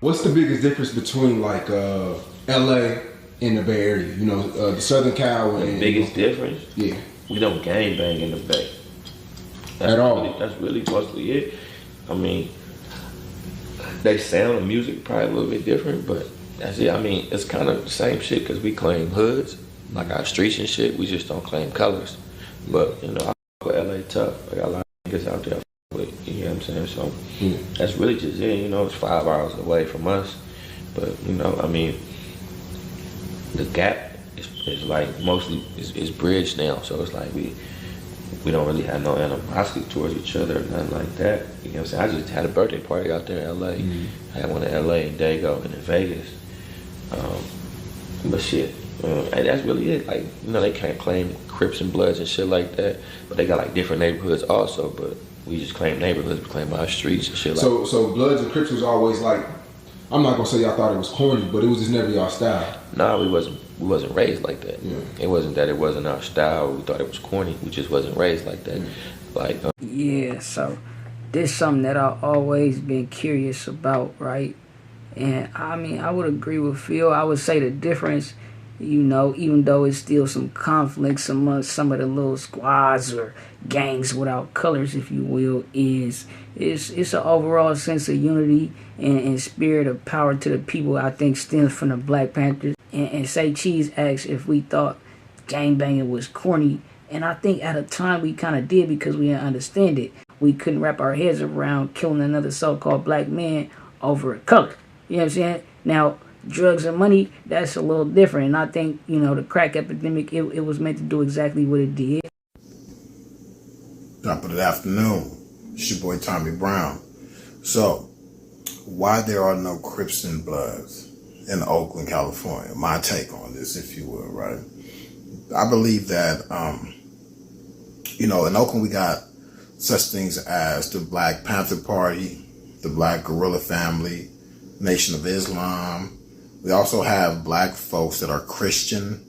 What's the biggest difference between like LA and the Bay Area? You know, the Southern Cal and the biggest difference? Yeah. We don't gang bang in the Bay. At all. That's really mostly it. I mean, they sound and music probably a little bit different, but that's it. I mean, it's kind of the same shit because we claim hoods, like our streets and shit. We just don't claim colors. But, you know, I fuck with LA tough. I got a lot of niggas out there with, you know what I'm saying? So that's really just it. You know, it's 5 hours away from us. But, you know, I mean, the gap is like mostly is bridged now. So it's like we don't really have no animosity towards each other or nothing like that. You know what I'm saying? I just had a birthday party out there in LA. I had one in LA and Dago and in Vegas. But shit, and that's really it. Like, you know, they can't claim Crips and Bloods and shit like that, but they got like different neighborhoods also. But we just claim neighborhoods, we claim our streets and shit. So Bloods and Crips was always like, I'm not gonna say y'all thought it was corny, but it was just never y'all style. Nah, we wasn't raised like that. Yeah. It wasn't that it wasn't our style. We thought it was corny. We just wasn't raised like that. Like yeah. So this is something that I've always been curious about, right? And I mean, I would agree with Phil. I would say the difference, you know, even though it's still some conflicts amongst some of the little squads or gangs without colors, if you will, it's an overall sense of unity and spirit of power to the people. I think stems from the Black Panthers. And Say Cheese asked if we thought gangbanging was corny, and I think at a time we kind of did because we didn't understand it. We couldn't wrap our heads around killing another so-called black man over a color. You know what I'm saying? Now, drugs and money, that's a little different. And I think, you know, the crack epidemic, it was meant to do exactly what it did. Top of the afternoon. It's your boy Tommy Brown. So, why there are no Crips and Bloods in Oakland, California? My take on this, if you will, right? I believe that, you know, in Oakland we got such things as the Black Panther Party, the Black Guerrilla Family, Nation of Islam. We also have black folks that are Christian,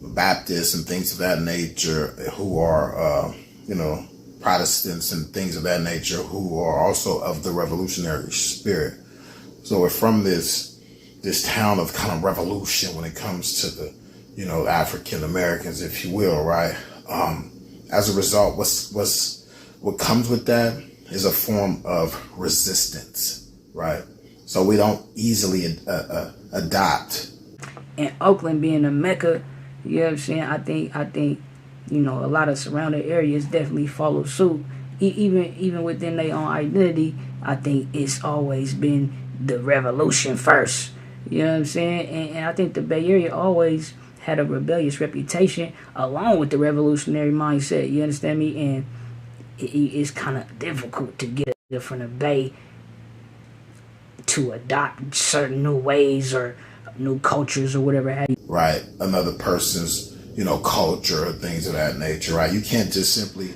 Baptists and things of that nature who are, you know, Protestants and things of that nature who are also of the revolutionary spirit. So we're from this town of kind of revolution when it comes to the, you know, African Americans, if you will, right? As a result, what comes with that is a form of resistance, right? So we don't easily adopt. And Oakland being a mecca, you know what I'm saying? I think, you know, a lot of surrounding areas definitely follow suit. Even within their own identity, I think it's always been the revolution first. You know what I'm saying? And I think the Bay Area always had a rebellious reputation along with the revolutionary mindset. You understand me? And it's kind of difficult to get from the Bay to adopt certain new ways or new cultures or whatever have you. Right. Another person's, you know, culture or things of that nature, right? You can't just simply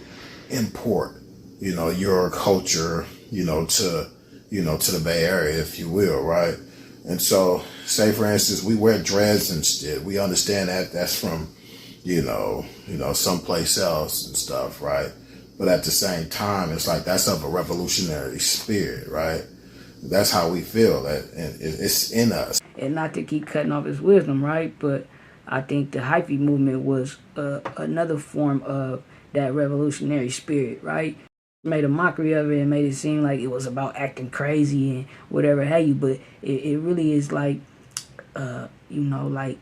import, you know, your culture, you know, to the Bay Area, if you will, right? And so, say for instance, we wear dreads and shit. We understand that that's from, you know, someplace else and stuff, right? But at the same time, it's like that's of a revolutionary spirit, right? That's how we feel, that it's in us. And not to keep cutting off his wisdom, right? But I think the hyphy movement was another form of that revolutionary spirit, right? Made a mockery of it and made it seem like it was about acting crazy and whatever have you. But it really is like, you know, like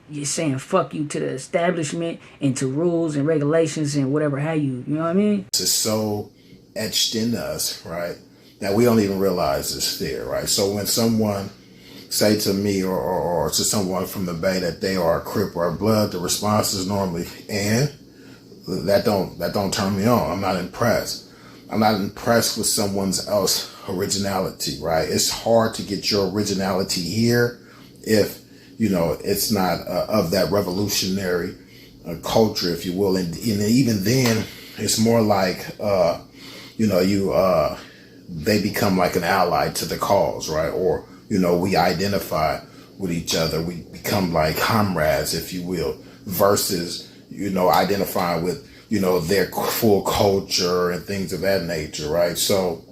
you're saying fuck you to the establishment and to rules and regulations and whatever have you. You know what I mean? It's so etched in us, right, that we don't even realize it's there, right? So when someone say to me or to someone from the Bay that they are a Crip or a Blood, the response is normally, and that don't turn me on. I'm not impressed. I'm not impressed with someone else's originality, right? It's hard to get your originality here if, you know, it's not of that revolutionary culture, if you will. And even then, it's more like, you know, they become like an ally to the cause, right? Or, you know, we identify with each other. We become like comrades, if you will, versus, you know, identifying with, you know, their full culture and things of that nature, right? So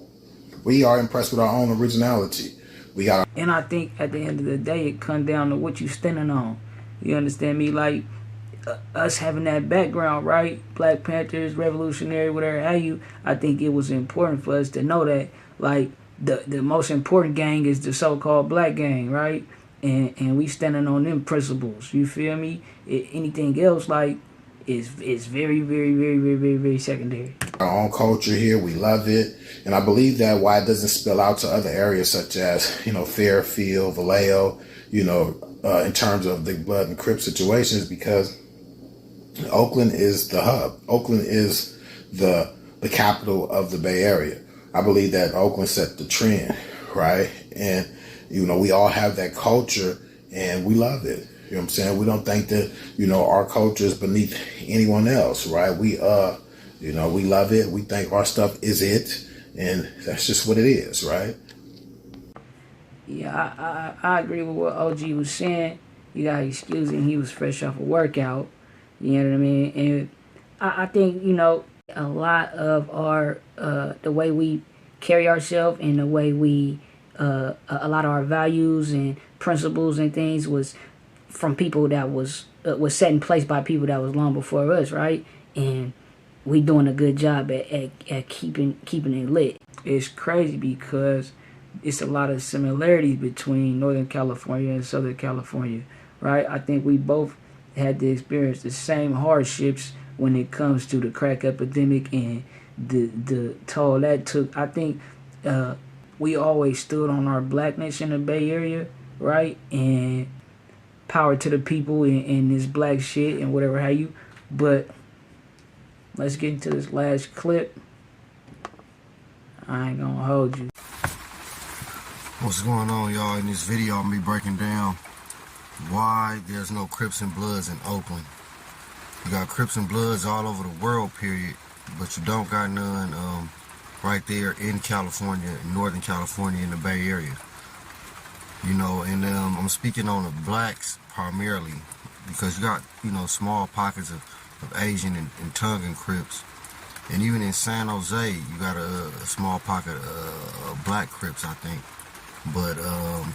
We are impressed with our own originality. We got. And I think at the end of the day, it comes down to what you standing on. You understand me? Like us having that background, right? Black Panthers, revolutionary, whatever have you. I think it was important for us to know that, like, the most important gang is the so-called black gang, right? And we standing on them principles. You feel me? Anything else, like, is very, very, very, very, very, very secondary. Our own culture here, we love it, and I believe that why it doesn't spill out to other areas such as, you know, Fairfield, Vallejo, you know, in terms of the Blood and Crip situations, because Oakland is the hub. Oakland is the capital of the Bay Area. I believe that Oakland set the trend, right? And, you know, we all have that culture and we love it. You know what I'm saying? We don't think that, you know, our culture is beneath anyone else, right? We, you know, we love it. We think our stuff is it. And that's just what it is, right? Yeah, I agree with what OG was saying. You gotta excuse him. He was fresh off a workout. You know what I mean? And I think, you know, a lot of our, the way we carry ourselves and the way we, a lot of our values and principles and things was from people that was set in place by people that was long before us, right? And we doing a good job at keeping it lit. It's crazy because it's a lot of similarities between Northern California and Southern California, right? I think we both had to experience the same hardships when it comes to the crack epidemic and the toll that took. I think we always stood on our blackness in the Bay Area, right? And power to the people in this black shit and whatever have you. But let's get into this last clip. I ain't gonna hold you. What's going on, y'all? In this video, I'm gonna be breaking down why there's no Crips and Bloods in Oakland. You got Crips and Bloods all over the world, period, but you don't got none right there in California, Northern California, in the Bay Area. You know, and I'm speaking on the blacks primarily because you got, you know, small pockets of Asian and Tongan Crips. And even in San Jose, you got a small pocket of black Crips, I think. But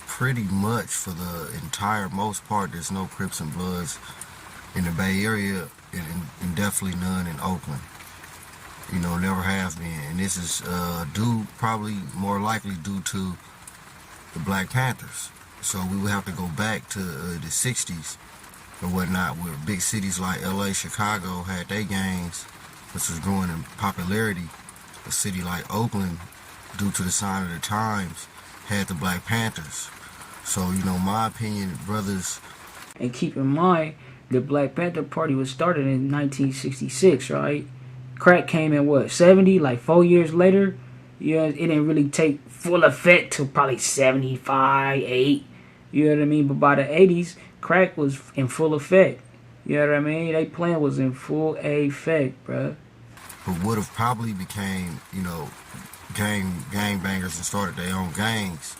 pretty much for the entire most part, there's no Crips and Bloods in the Bay Area and definitely none in Oakland. You know, never have been. And this is probably more likely due to the Black Panthers. So we would have to go back to the 60s or whatnot, where big cities like LA, Chicago had their gangs, which was growing in popularity. A city like Oakland, due to the sign of the times, had the Black Panthers. So, you know, my opinion, brothers. And keep in mind, the Black Panther Party was started in 1966, right? Crack came in, what, 70? Like 4 years later? Yeah, it didn't really take full effect till probably 75, 8. You know what I mean? But by the 80s, crack was in full effect. You know what I mean? They plan was in full effect, bruh. But would have probably became, you know, gang bangers and started their own gangs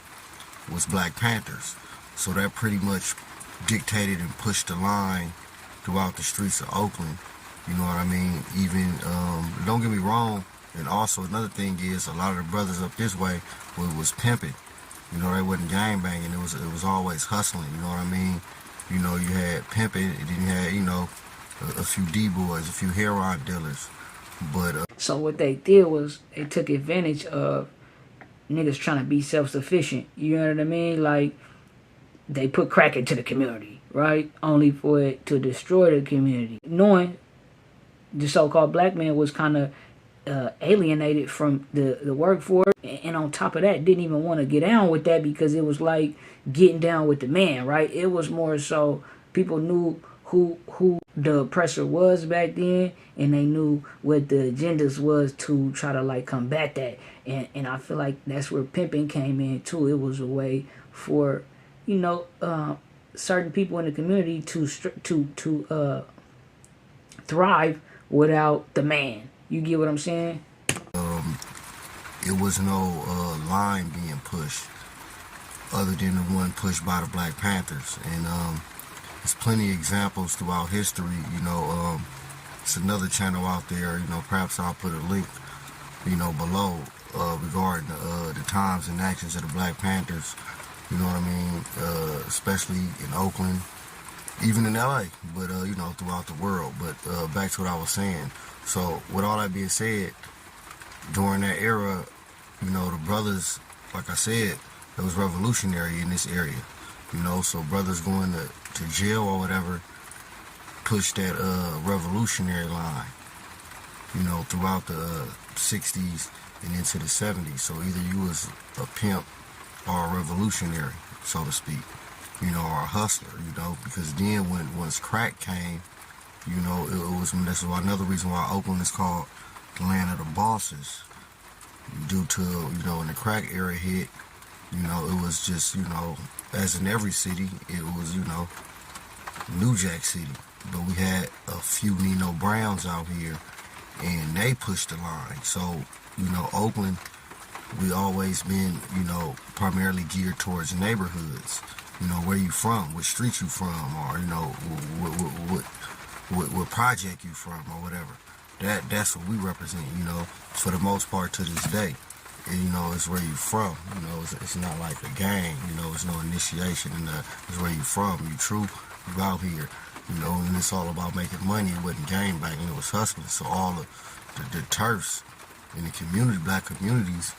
was Black Panthers. So that pretty much dictated and pushed the line throughout the streets of Oakland. You know what I mean? Even, don't get me wrong, and also another thing is a lot of the brothers up this way was pimping. You know, they wasn't gang banging. It was always hustling. You know what I mean? You know, you had pimping, and then you had, you know, a few D-boys, a few heroin dealers. But so what they did was they took advantage of niggas trying to be self-sufficient. You know what I mean? Like, they put crack into the community, right? Only for it to destroy the community. Knowing the so-called black man was kind of alienated from the workforce, and on top of that, didn't even want to get down with that because it was like getting down with the man, right? It was more so people knew who the oppressor was back then, and they knew what the agendas was to try to like combat that. And I feel like that's where pimping came in too. It was a way for, you know, certain people in the community to thrive without the man. You get what I'm saying? It was no line being pushed other than the one pushed by the Black Panthers. And there's plenty of examples throughout history. You know, it's another channel out there. You know, perhaps I'll put a link, you know, below. regarding the times and actions of the Black Panthers, you know what I mean, especially in Oakland, even in LA, but, you know, throughout the world. But back to what I was saying. So with all that being said, during that era, you know, the brothers, like I said, it was revolutionary in this area, you know, so brothers going to jail or whatever pushed that revolutionary line, you know, throughout the 60s and into the 70s. So either you was a pimp or a revolutionary, so to speak, you know, or a hustler, you know, because then once crack came, you know, it was, that's another reason why Oakland is called the land of the bosses, due to, you know, when the crack era hit, you know, it was just, you know, as in every city, it was, you know, New Jack City. But we had a few Nino Browns out here, and they pushed the line. So, you know, Oakland, we always been, you know, primarily geared towards neighborhoods. You know, where you from, what street you from, or, you know, what project you from, or whatever. That's what we represent, you know, for the most part to this day. And, you know, it's where you from. You know, it's not like a gang. You know, it's no initiation. And it's where you from. You true. You out here. You know, and it's all about making money. It wasn't gang banging. It was hustling. So all the turfs in the community, black communities,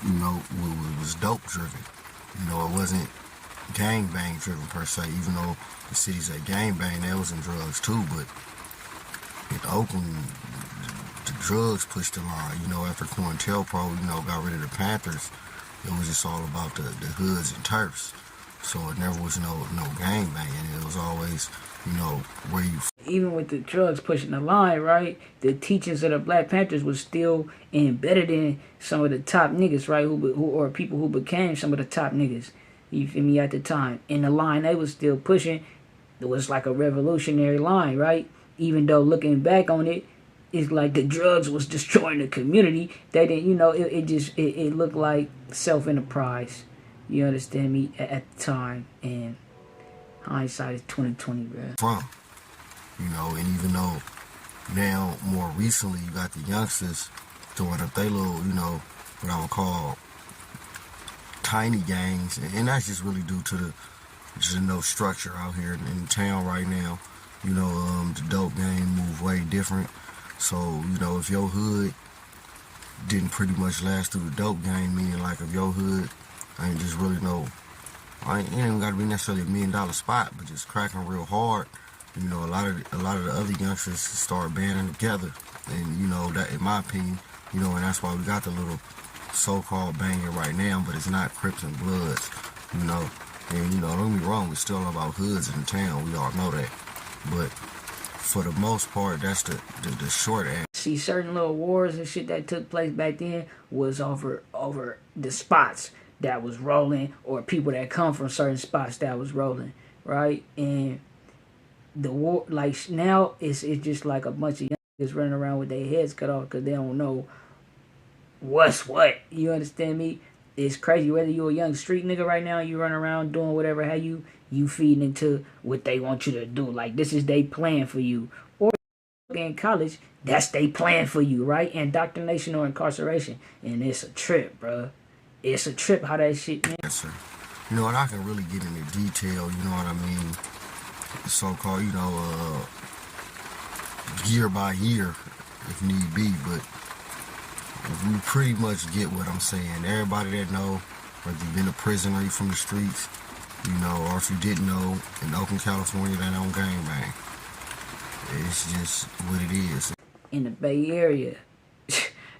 you know, was dope driven. You know, it wasn't gang bang driven per se. Even though the cities that gang bang, they was in drugs too. But in Oakland, the drugs pushed the line. You know, after COINTELPRO, you know, got rid of the Panthers, it was just all about the hoods and turfs. So it never was no gang banging. It was always, you know, where you. Even with the drugs pushing the line, right? The teachings of the Black Panthers was still embedded in some of the top niggas, right? Who or people who became some of the top niggas. You feel me? At the time, and the line they was still pushing, it was like a revolutionary line, right? Even though looking back on it, it's like the drugs was destroying the community. They didn't, you know, it looked like self-enterprise. You understand me? At the time, and hindsight is 2020, bro. From, you know, and even though now more recently you got the youngsters throwing up they little, you know, what I would call tiny gangs, and that's just really due to the just no structure out here in town right now. You know, the dope game move way different. So, you know, if your hood didn't pretty much last through the dope game, meaning like if your hood ain't just really it ain't even got to be necessarily $1 million spot, but just cracking real hard. You know, a lot of the other youngsters start banding together, and you know that, in my opinion, you know, and that's why we got the little so-called banging right now, but it's not Crips and Bloods, you know. And you know, don't get me wrong, we're still about hoods in the town. We all know that, but for the most part, that's the short answer. See, certain little wars and shit that took place back then was over the spots that was rolling, or people that come from certain spots that was rolling, right? And the war, like now, it's just like a bunch of youngsters running around with their heads cut off because they don't know what's what. You understand me? It's crazy. Whether you a young street nigga right now, you run around doing whatever, how you feeding into what they want you to do. Like, this is they plan for you. Or in college, that's they plan for you, right? Indoctrination or incarceration. And it's a trip, bro. It's a trip how that shit, man. Yes, sir. You know, and I can really get into detail, you know what I mean? So-called, you know, year by year, if need be, but you pretty much get what I'm saying. Everybody that know, whether you've been to prison or you from the streets, you know, or if you didn't know, in Oakland, California, they don't gangbang. It's just what it is. In the Bay Area,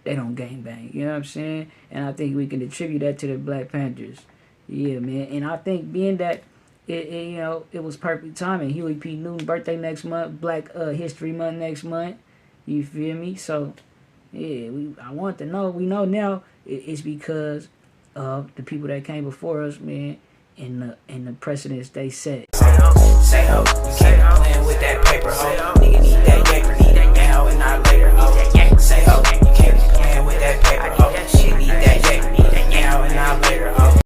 they don't gangbang. You know what I'm saying? And I think we can attribute that to the Black Panthers. Yeah, man. And I think being that you know, it was perfect timing. Huey P. Newton's birthday next month, Black History Month next month. You feel me? So, yeah, I want to know. We know now it's because of the people that came before us, man, and the precedents they set. Say ho, you can't be playing with that paper, ho. Nigga need that paper, need that now and not later, ho.